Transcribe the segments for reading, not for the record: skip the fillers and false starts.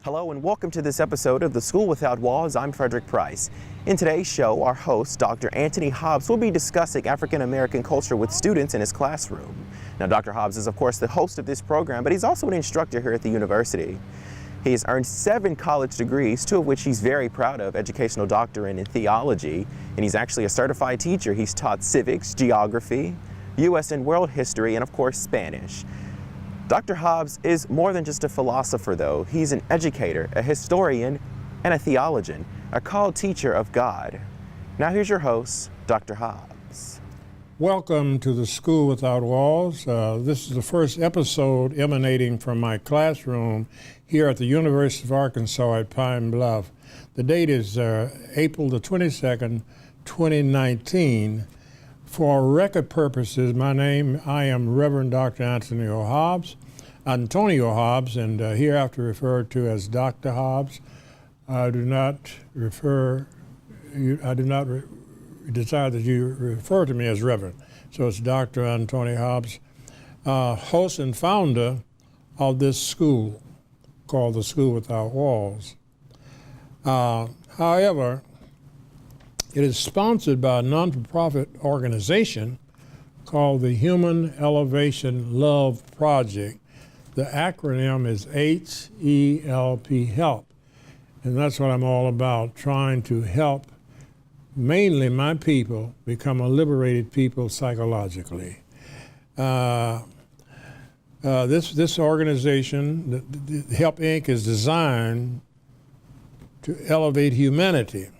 Hello and welcome to this episode of The School Without Walls. I'm Frederick Price. In today's show, our host, Dr. Antony Hobbs, will be discussing African American culture with students in his classroom. Now, Dr. Hobbs is, of course, the host of this program, but he's also an instructor here at the university. He has earned 7 college degrees, 2 of which he's very proud of, educational doctorate in theology, and he's actually a certified teacher. He's taught civics, geography, U.S. and world history, and of course, Spanish. Dr. Hobbs is more than just a philosopher, though. He's an educator, a historian, and a theologian, a called teacher of God. Now here's your host, Dr. Hobbs. Welcome to the School Without Walls. This is the first episode emanating from my classroom here at the University of Arkansas at Pine Bluff. The date is April the 22nd, 2019. For record purposes, I am Reverend Dr. Antony O. Hobbs, Antony O. Hobbs, and hereafter referred to as Dr. Hobbs. I do not desire that you refer to me as Reverend. So it's Dr. Antony Hobbs, host and founder of this school called the School Without Walls. However, it is sponsored by a non-profit organization called the Human Elevation Love Project. The acronym is HELP, and that's what I'm all about, trying to help mainly my people become a liberated people psychologically. This organization, the HELP Inc., is designed to elevate humanity,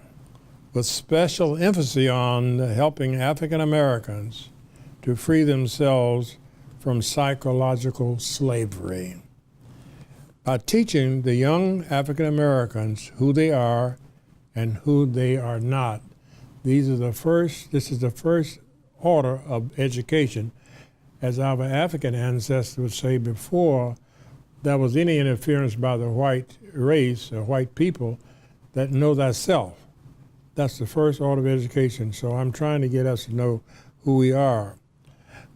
with special emphasis on helping African Americans to free themselves from psychological slavery by teaching the young African Americans who they are and who they are not. This is the first order of education. As our African ancestors would say, before there was any interference by the white race or white people, that know thyself. That's the first order of education. So I'm trying to get us to know who we are.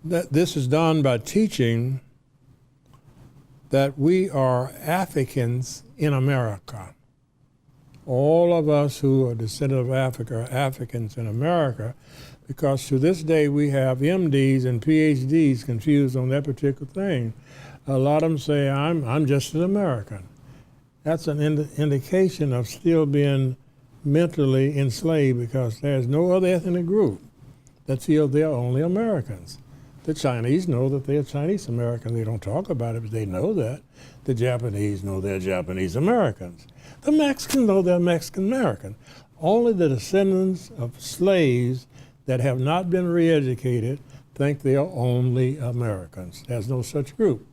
This is done by teaching that we are Africans in America. All of us who are descendants of Africa are Africans in America, because to this day we have MDs and PhDs confused on that particular thing. A lot of them say, I'm just an American. That's an indication of still being mentally enslaved, because there's no other ethnic group that feel they're only Americans. The Chinese know that they're Chinese Americans. They don't talk about it, but they know that. The Japanese know they're Japanese Americans. The Mexicans know they're Mexican Americans. Only the descendants of slaves that have not been re-educated think they are only Americans. There's no such group.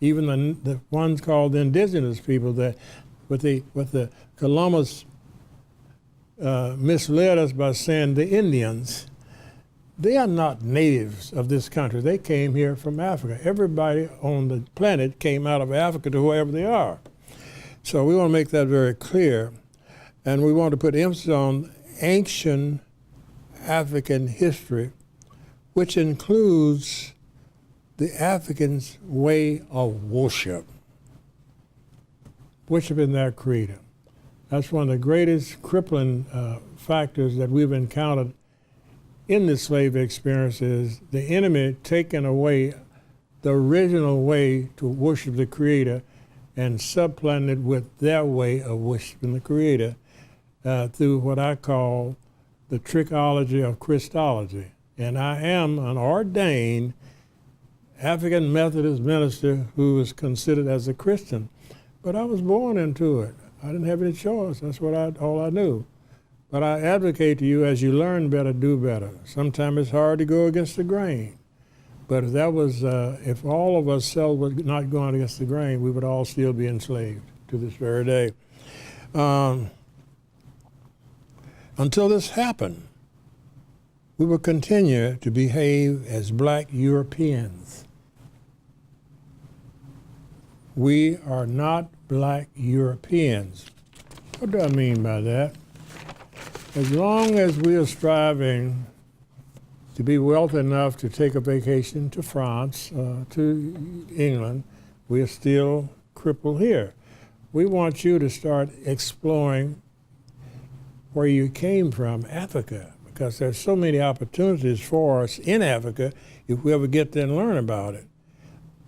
Even the ones called the indigenous people that with the Columbus misled us by saying the Indians, they are not natives of this country. They came here from Africa. Everybody on the planet came out of Africa to wherever they are. So we want to make that very clear. And we want to put emphasis on ancient African history, which includes the Africans' way of worshiping their creator. That's one of the greatest crippling factors that we've encountered in the slave experience, is the enemy taking away the original way to worship the Creator and supplanting it with their way of worshiping the Creator through what I call the trickology of Christology. And I am an ordained African Methodist minister who is considered as a Christian, but I was born into it. I didn't have any choice. That's all I knew. But I advocate to you, as you learn better, do better. Sometimes it's hard to go against the grain. But if all of us were not going against the grain, we would all still be enslaved to this very day. Until this happened, we will continue to behave as black Europeans. We are not black Europeans. What do I mean by that? As long as we are striving to be wealthy enough to take a vacation to France, to England, we are still crippled here. we want you to start exploring where you came from, Africa, because there's so many opportunities for us in Africa if we ever get there and learn about it.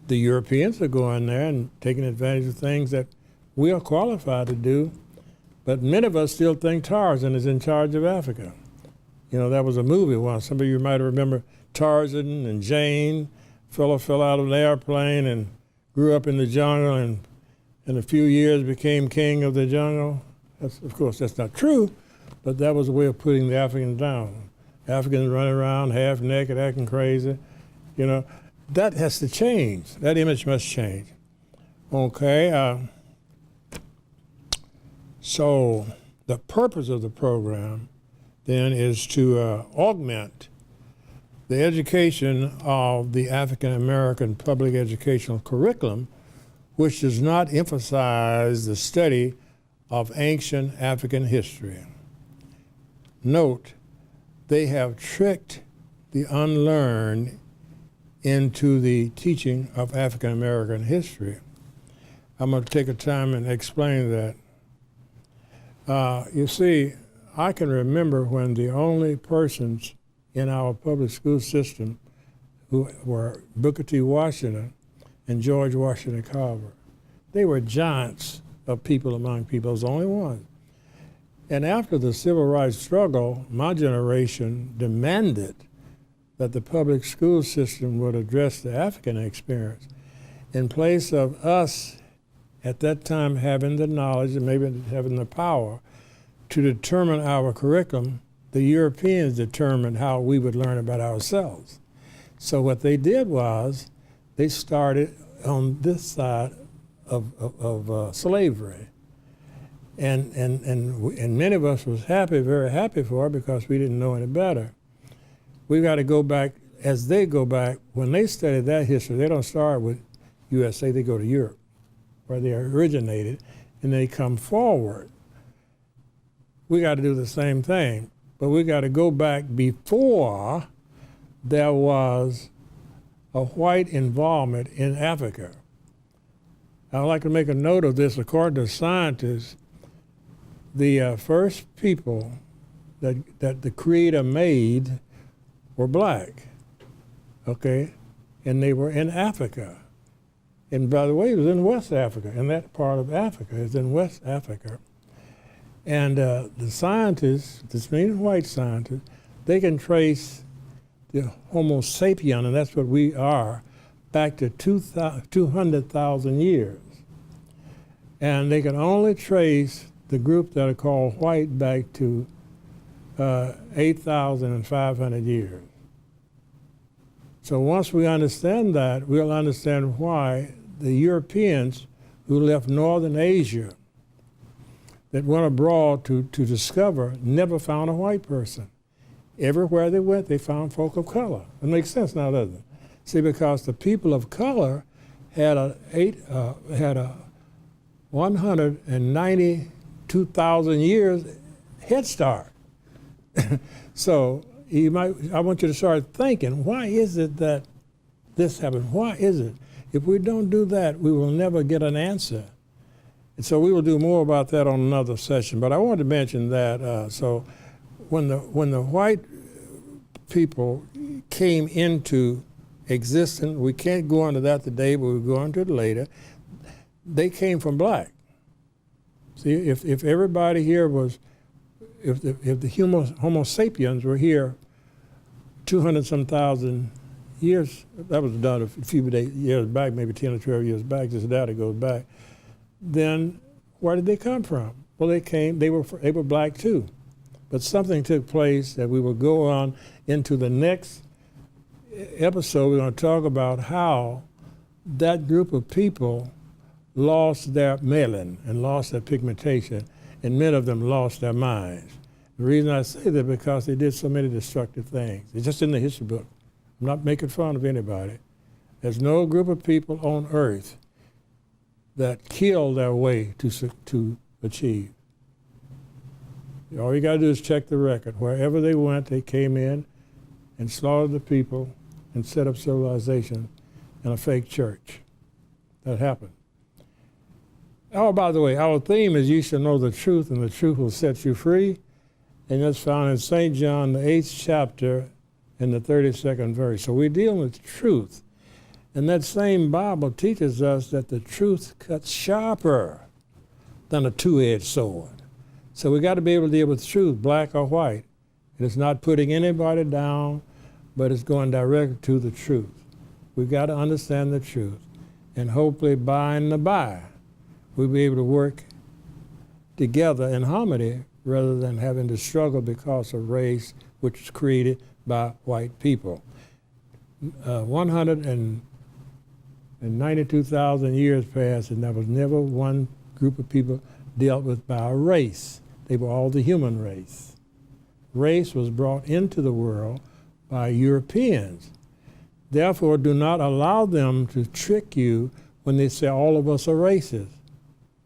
The Europeans are going there and taking advantage of things that we are qualified to do, but many of us still think Tarzan is in charge of Africa. You know, that was a movie once. Some of you might remember Tarzan and Jane. Fellow fell out of an airplane and grew up in the jungle, and in a few years became king of the jungle. Of course, that's not true, but that was a way of putting the Africans down. Africans running around half naked, acting crazy. You know, that has to change. That image must change. Okay. So the purpose of the program then is to augment the education of the African American public educational curriculum, which does not emphasize the study of ancient African history. Note, they have tricked the unlearned into the teaching of African American history. I'm going to take a time and explain that. You see, I can remember when the only persons in our public school system who were Booker T. Washington and George Washington Carver. They were giants of people among people. It was the only one. And after the civil rights struggle, my generation demanded that the public school system would address the African experience in place of us at that time having the knowledge and maybe having the power to determine our curriculum. The Europeans determined how we would learn about ourselves. So what they did was they started on this side of slavery. And many of us was happy, very happy for it, because we didn't know any better. We got to go back, as they go back, when they study that history, they don't start with USA, they go to Europe, where they originated, and they come forward. We got to do the same thing, but we got to go back before there was a white involvement in Africa. I'd like to make a note of this. According to scientists, the first people that the Creator made were black, okay? And they were in Africa. And by the way, it was in West Africa, and that part of Africa is in West Africa. And the scientists, this means white scientists, they can trace the Homo sapien, and that's what we are, back to 200,000 years. And they can only trace the group that are called white back to 8,500 years. So once we understand that, we'll understand why the Europeans who left Northern Asia that went abroad to discover never found a white person. Everywhere they went, they found folk of color. It makes sense now, doesn't it? See, because the people of color had a 192,000 years head start. So I want you to start thinking, why is it that this happened? Why is it? If we don't do that, we will never get an answer. And so we will do more about that on another session. But I wanted to mention that. So when the white people came into existence, we can't go into that today, but we'll go into it later. They came from black. See, if everybody here was, if the Homo sapiens were here 200-some thousand years, that was done a few years back, maybe 10 or 12 years back, just that it goes back, then where did they come from? Well, they were black too. But something took place that we will go on into the next episode. We're going to talk about how that group of people lost their melanin and lost their pigmentation, and many of them lost their minds. The reason I say that because they did so many destructive things. It's just in the history book. I'm not making fun of anybody. There's no group of people on earth that killed their way to achieve. All you got to do is check the record. Wherever they went, they came in and slaughtered the people and set up civilization in a fake church. That happened. Oh, by the way, our theme is you shall know the truth and the truth will set you free. And that's found in St. John, the 8th chapter and the 32nd verse. So we're dealing with truth. And that same Bible teaches us that the truth cuts sharper than a two-edged sword. So we got to be able to deal with truth, black or white. And it's not putting anybody down, but it's going directly to the truth. We've got to understand the truth. And hopefully by and by, we'll be able to work together in harmony rather than having to struggle because of race, which was created by white people. 192,000 years passed, and there was never one group of people dealt with by a race. They were all the human race. Race was brought into the world by Europeans. Therefore, do not allow them to trick you when they say all of us are racist.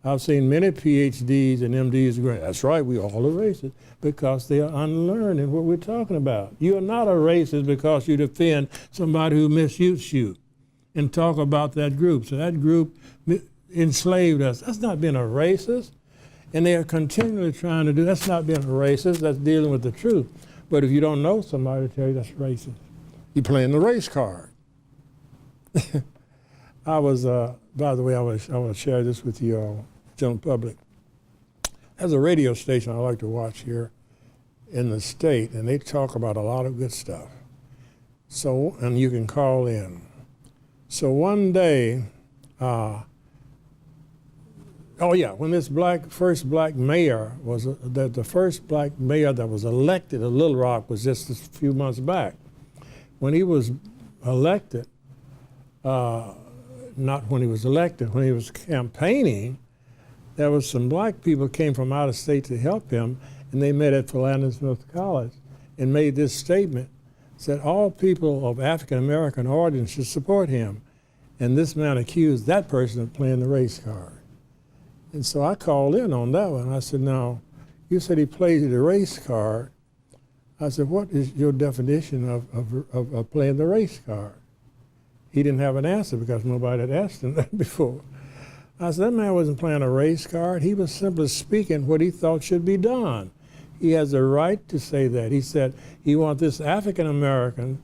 I've seen many PhDs and MDs going, that's right, we all are racist, because they are unlearned in what we're talking about. You are not a racist because you defend somebody who misused you and talk about that group. So that group enslaved us. That's not being a racist. And they are continually trying to do, that's not being a racist, that's dealing with the truth. But if you don't know somebody to tell you that's racist, you're playing the race card. I was, by the way, I want to share this with you all, general public. There's a radio station I like to watch here in the state, and they talk about a lot of good stuff. So, and you can call in. So one day, when this first black mayor was, the first black mayor that was elected in Little Rock was just a few months back. When he was elected, not when he was elected, when he was campaigning, there was some black people came from out of state to help him, and they met at Philander Smith College and made this statement, said all people of African American origin should support him. And this man accused that person of playing the race card. And so I called in on that one. I said, now, you said he plays the race card. I said, what is your definition of playing the race card? He didn't have an answer because nobody had asked him that before. I said, that man wasn't playing a race card. He was simply speaking what he thought should be done. He has a right to say that. He said he wants the African American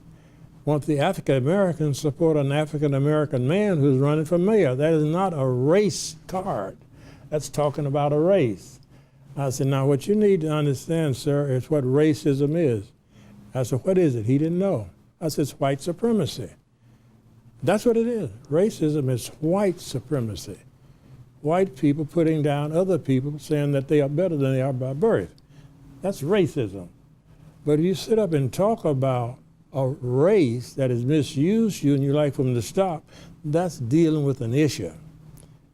support an African American man who's running for mayor. That is not a race card. That's talking about a race. I said, now what you need to understand, sir, is what racism is. I said, what is it? He didn't know. I said, it's white supremacy. That's what it is. Racism is white supremacy. White people putting down other people, saying that they are better than they are by birth. That's racism. But if you sit up and talk about a race that has misused you and you like them to stop, that's dealing with an issue.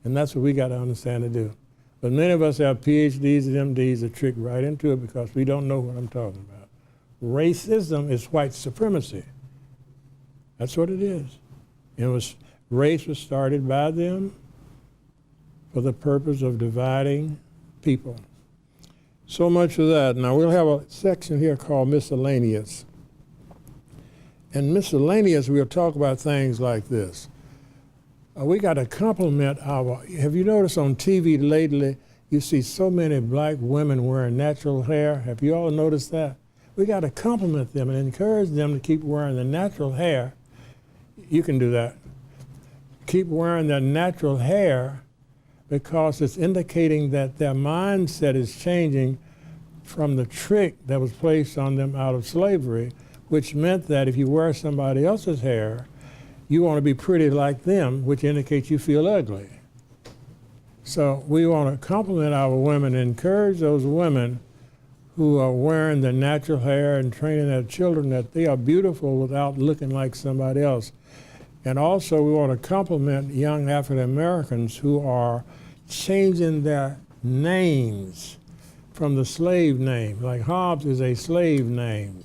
And that's what we got to understand to do. But many of us have PhDs and MDs that trick right into it because we don't know what I'm talking about. Racism is white supremacy. That's what it is. Race was started by them for the purpose of dividing people. So much for that. Now we'll have a section here called miscellaneous. And miscellaneous, we'll talk about things like this. We got to compliment have you noticed on TV lately, you see so many black women wearing natural hair? Have you all noticed that? We got to compliment them and encourage them to keep wearing the natural hair. You can do that. Keep wearing their natural hair because it's indicating that their mindset is changing from the trick that was placed on them out of slavery, which meant that if you wear somebody else's hair, you want to be pretty like them, which indicates you feel ugly. So we want to compliment our women, encourage those women who are wearing their natural hair and training their children that they are beautiful without looking like somebody else. And also we want to compliment young African Americans who are changing their names from the slave name. Like Hobbs is a slave name.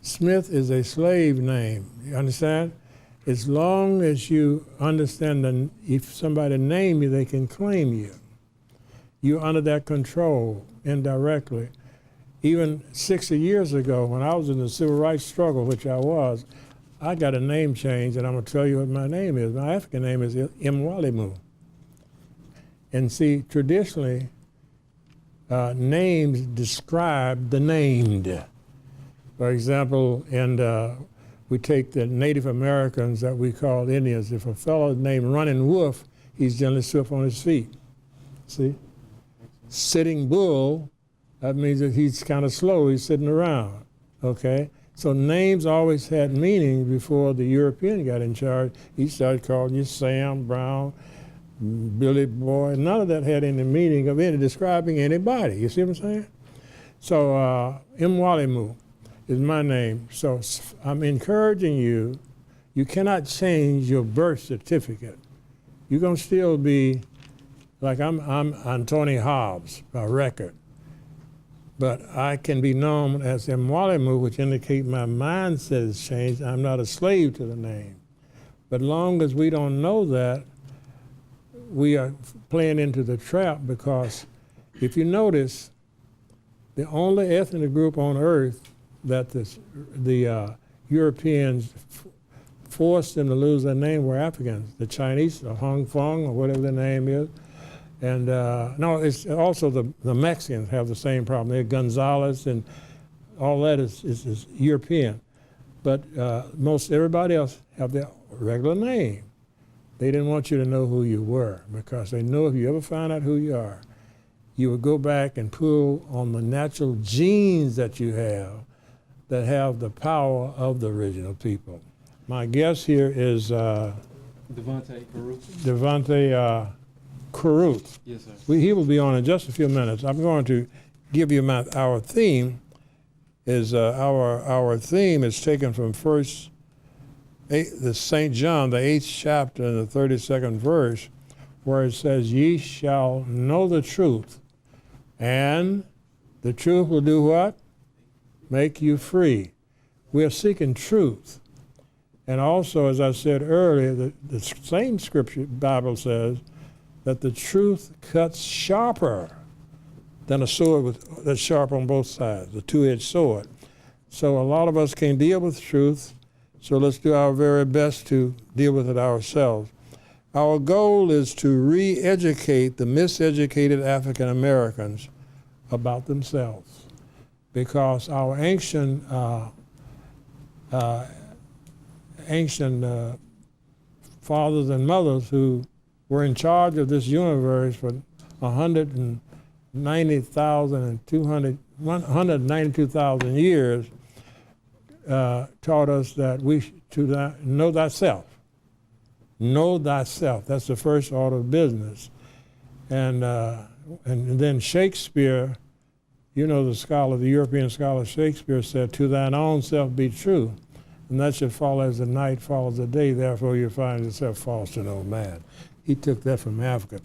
Smith is a slave name. You understand? As long as you understand that if somebody name you, they can claim you. You're under their control indirectly. Even 60 years ago, when I was in the civil rights struggle, which I was, I got a name change, and I'm going to tell you what my name is. My African name is Imwalimu. And see, traditionally, names describe the named. For example, we take the Native Americans that we call Indians. If a fellow is named Running Wolf, he's generally swift on his feet. See? Sitting Bull, that means that he's kind of slow, he's sitting around, okay? So names always had meaning before the European got in charge. He started calling you Sam, Brown, Billy Boy. None of that had any meaning of any describing anybody. You see what I'm saying? So Mwalimu is my name. So I'm encouraging you. You cannot change your birth certificate. You're gonna still be like I'm Antony Hobbs by record, but I can be known as Mwalimu, which indicates my mindset has changed. I'm not a slave to the name. But long as we don't know that, we are playing into the trap, because if you notice, the only ethnic group on earth that the Europeans forced them to lose their name were Africans. The Chinese, or Hong Kong, or whatever their name is. And no, it's also the Mexicans have the same problem. They're Gonzalez, and all that is European. But most everybody else have their regular name. They didn't want you to know who you were, because they know if you ever find out who you are, you would go back and pull on the natural genes that you have that have the power of the original people. My guest here is Devontae Caruth. Devontae Caruth. Yes, sir. He will be on in just a few minutes. I'm going to give you our theme. Our theme is taken from the St. John, the 8th chapter and the 32nd verse, where it says, "Ye shall know the truth, and the truth will do what? Make you free." We are seeking truth. And also, as I said earlier, the same scripture, Bible says, that the truth cuts sharper than a sword that's sharp on both sides, the two-edged sword. So a lot of us can't deal with truth, so let's do our very best to deal with it ourselves. Our goal is to re-educate the miseducated African Americans about themselves, because our ancient fathers and mothers who were in charge of this universe for 192,000 years taught us that we to know thyself. Know thyself. That's the first order of business. And then Shakespeare, you know, the European scholar Shakespeare said, "To thine own self be true, and that should follow as the night follows the day, therefore you find yourself false to no man." He took that from Africa.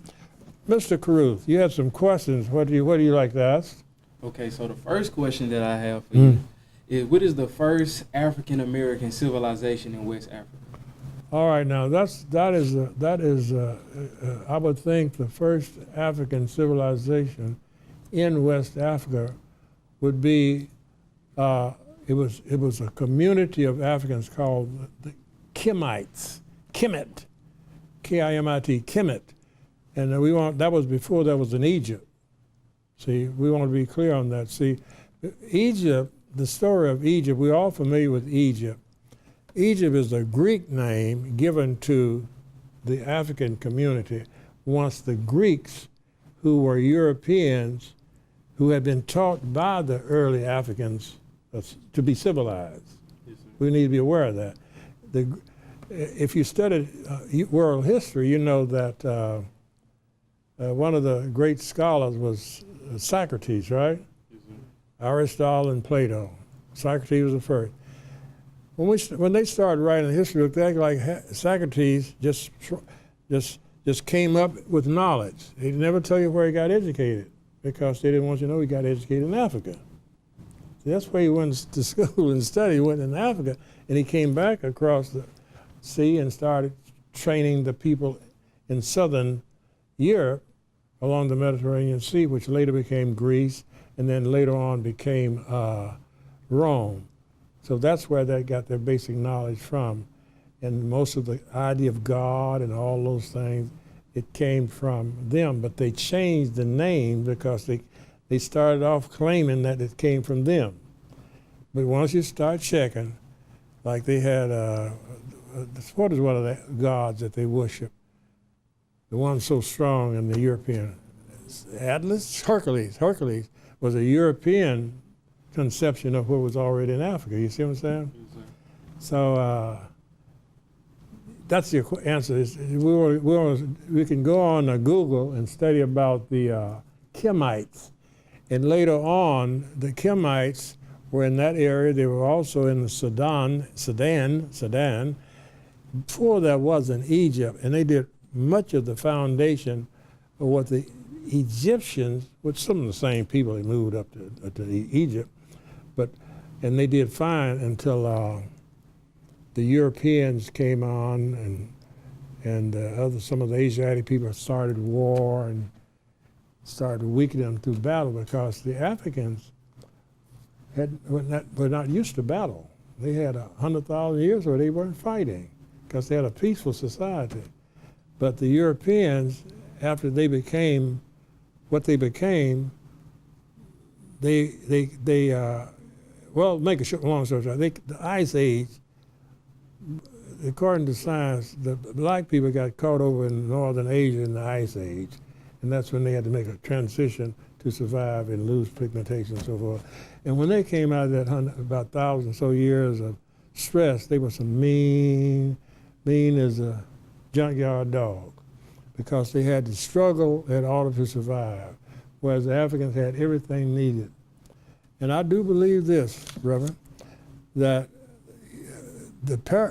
Mr. Caruth, you had some questions. What do you like to ask? Okay, so the first question that I have for you is, what is the first African American civilization in West Africa? All right, now that is I would think the first African civilization in West Africa would be it was a community of Africans called the Kemites, Kemet, K-I-M-I-T, Kemet, and that was before that was in Egypt. See, we want to be clear on that. See, Egypt, the story of Egypt, we're all familiar with Egypt. Egypt is a Greek name given to the African community once the Greeks, who were Europeans, who had been taught by the early Africans to be civilized. Yes, we need to be aware of that. If you studied world history, you know that one of the great scholars was Socrates, right? Yes, Aristotle and Plato. Socrates was the first. When they started writing history, it looked like Socrates just came up with knowledge. He'd never tell you where he got educated, because they didn't want you to know he got educated in Africa. See, that's where he went to school and studied. He went in Africa, and he came back across the sea and started training the people in southern Europe along the Mediterranean Sea, which later became Greece, and then later on became Rome. So that's where they got their basic knowledge from. And most of the idea of God and all those things it came from them, but they changed the name because they started off claiming that it came from them. But once you start checking, like they had, what is one of the gods that they worship? The one so strong in the European, Atlas? Hercules. Hercules was a European conception of what was already in Africa. You see what I'm saying? Yes, sir. So that's your answer. We can go on to Google and study about the Kemites. And later on, the Kemites were in that area. They were also in the Sudan. Before that was in Egypt, and they did much of the foundation of what the Egyptians, which some of the same people, they moved up to Egypt, and they did fine until the Europeans came on, and some of the Asiatic people started war and started weakening them through battle because the Africans were not used to battle. They had 100,000 years where they weren't fighting because they had a peaceful society. But the Europeans, after they became what they became, well, make a long story short, the Ice Age, according to science, the black people got caught over in northern Asia in the Ice Age, and that's when they had to make a transition to survive and lose pigmentation and so forth. And when they came out of that about 1,000 or so years of stress, they were some mean as a junkyard dog, because they had to struggle in order to survive, whereas the Africans had everything needed. And I do believe this, Reverend, that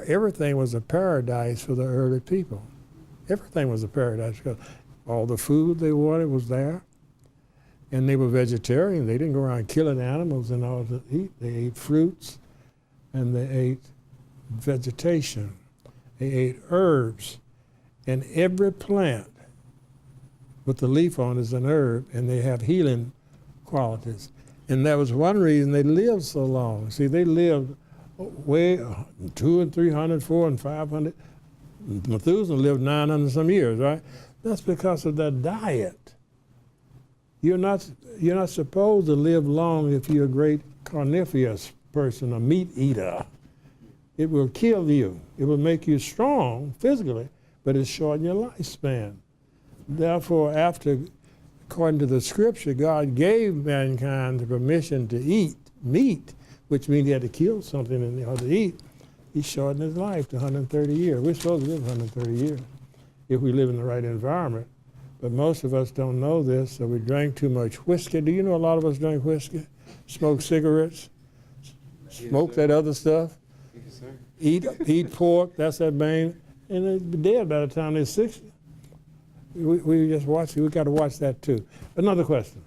everything was a paradise for the early people. Everything was a paradise because all the food they wanted was there, and they were vegetarian. They didn't go around killing animals in order to eat. They ate fruits, and they ate vegetation. They ate herbs, and every plant with the leaf on is an herb, and they have healing qualities. And that was one reason they lived so long. See, they lived way 200 and 300, 400 and 500. Methuselah lived 900 some years, right? That's because of their diet. You're not supposed to live long if you're a great carnivorous person, a meat eater. It will kill you. It will make you strong physically, but it shorten your lifespan. Therefore, according to the scripture, God gave mankind the permission to eat meat, which means he had to kill something in order to eat. He shortened his life to 130 years. We're supposed to live 130 years if we live in the right environment. But most of us don't know this, so we drank too much whiskey. Do you know a lot of us drink whiskey? Smoke cigarettes? Smoke that other stuff? Yes, sir. Eat pork, that's that main, and they'll be dead by the time they're 60. We just watch it. We got to watch that too. Another question.